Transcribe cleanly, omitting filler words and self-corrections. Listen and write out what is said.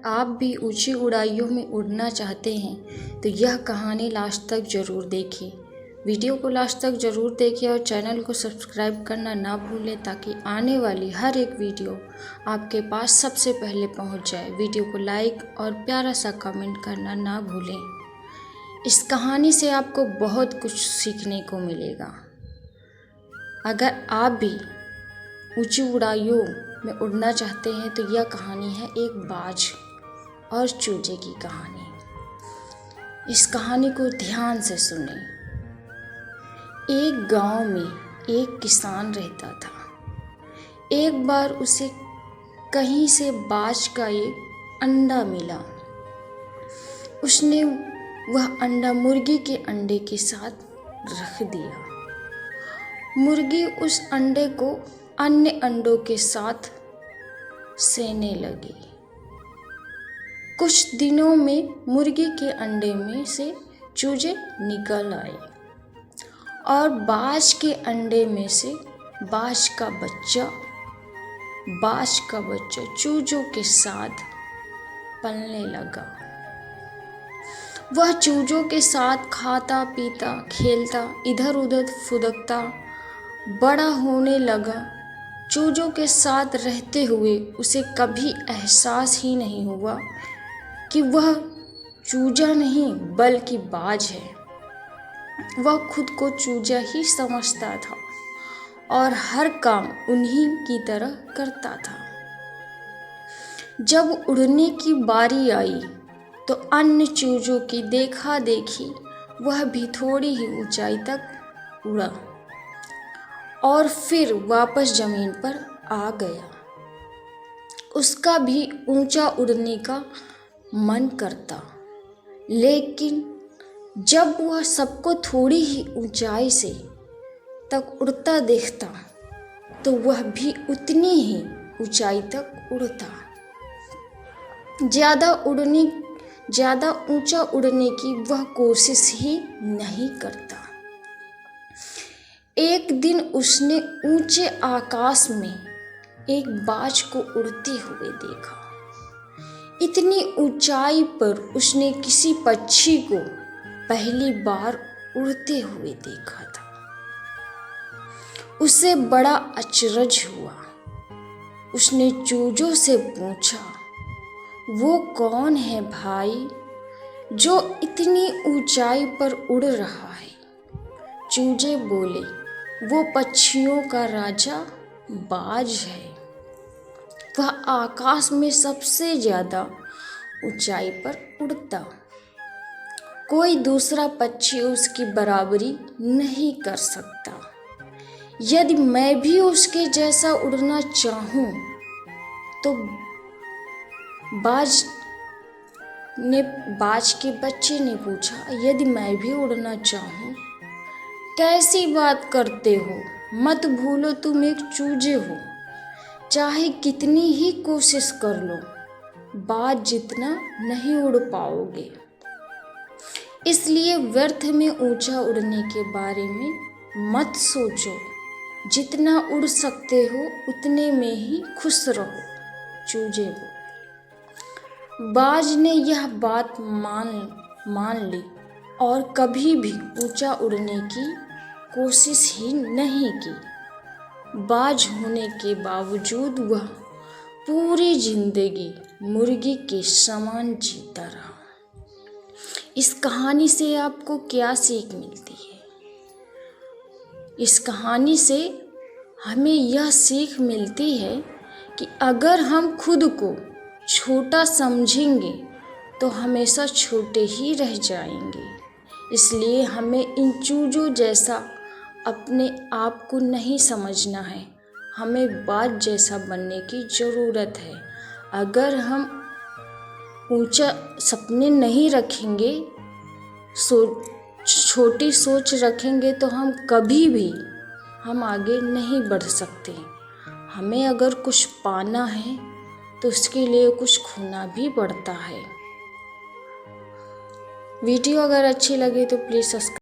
आप भी ऊंची ऊंचाइयों में उड़ना चाहते हैं तो यह कहानी लास्ट तक ज़रूर देखिए। वीडियो को लास्ट तक ज़रूर देखिए और चैनल को सब्सक्राइब करना ना भूलें ताकि आने वाली हर एक वीडियो आपके पास सबसे पहले पहुंच जाए। वीडियो को लाइक और प्यारा सा कमेंट करना ना भूलें। इस कहानी से आपको बहुत कुछ सीखने को मिलेगा। अगर आप भी ऊंची ऊंचाइयों में उड़ना चाहते हैं तो यह कहानी है एक बाज और चूजे की कहानी। इस कहानी को ध्यान से सुनें। एक गांव में एक किसान रहता था। एक बार उसे कहीं से बाज का एक अंडा मिला। उसने वह अंडा मुर्गी के अंडे के साथ रख दिया। मुर्गी उस अंडे को अन्य अंडों के साथ सेने लगी। कुछ दिनों में मुर्गी के अंडे में से चूजे निकल आए और बाज के अंडे में से बाज का बच्चा चूजों के साथ पलने लगा। वह चूजों के साथ खाता पीता खेलता इधर उधर फुदकता बड़ा होने लगा। चूजों के साथ रहते हुए उसे कभी एहसास ही नहीं हुआ कि वह चूजा नहीं बल्कि बाज है। वह खुद को चूजा ही समझता था और हर काम उन्हीं की तरह करता था। जब उड़ने की बारी आई तो अन्य चूजों की देखा देखी वह भी थोड़ी ही ऊंचाई तक उड़ा और फिर वापस जमीन पर आ गया। उसका भी ऊंचा उड़ने का मन करता, लेकिन जब वह सबको थोड़ी ही ऊंचाई से तक उड़ता देखता तो वह भी उतनी ही ऊंचाई तक उड़ता। ज़्यादा ऊंचा उड़ने की वह कोशिश ही नहीं करता। एक दिन उसने ऊंचे आकाश में एक बाज को उड़ते हुए देखा। इतनी ऊंचाई पर उसने किसी पक्षी को पहली बार उड़ते हुए देखा था। उसे बड़ा अचरज हुआ। उसने चूजों से पूछा, वो कौन है भाई जो इतनी ऊंचाई पर उड़ रहा है? चूजे बोले, वो पक्षियों का राजा बाज है। वह आकाश में सबसे ज़्यादा ऊंचाई पर उड़ता। कोई दूसरा पक्षी उसकी बराबरी नहीं कर सकता। यदि मैं भी उसके जैसा उड़ना चाहूँ तो बाज के बच्चे ने पूछा, यदि मैं भी उड़ना चाहूँ? कैसी बात करते हो? मत भूलो तुम एक चूजे हो। चाहे कितनी ही कोशिश कर लो, बाज जितना नहीं उड़ पाओगे। इसलिए व्यर्थ में ऊंचा उड़ने के बारे में मत सोचो। जितना उड़ सकते हो उतने में ही खुश रहो। चूजे बोले। बाज ने यह बात मान ली और कभी भी ऊंचा उड़ने की कोशिश ही नहीं की। बाज होने के बावजूद वह पूरी जिंदगी मुर्गी के समान जीता रहा। इस कहानी से आपको क्या सीख मिलती है? इस कहानी से हमें यह सीख मिलती है कि अगर हम खुद को छोटा समझेंगे तो हमेशा छोटे ही रह जाएंगे। इसलिए हमें इन चूजों जैसा अपने आप को नहीं समझना है। हमें बाज जैसा बनने की ज़रूरत है। अगर हम ऊंचा सपने नहीं रखेंगे, छोटी सोच रखेंगे तो हम आगे नहीं बढ़ सकते। हमें अगर कुछ पाना है तो उसके लिए कुछ खोना भी पड़ता है। वीडियो अगर अच्छी लगे तो प्लीज़ सब्सक्राइब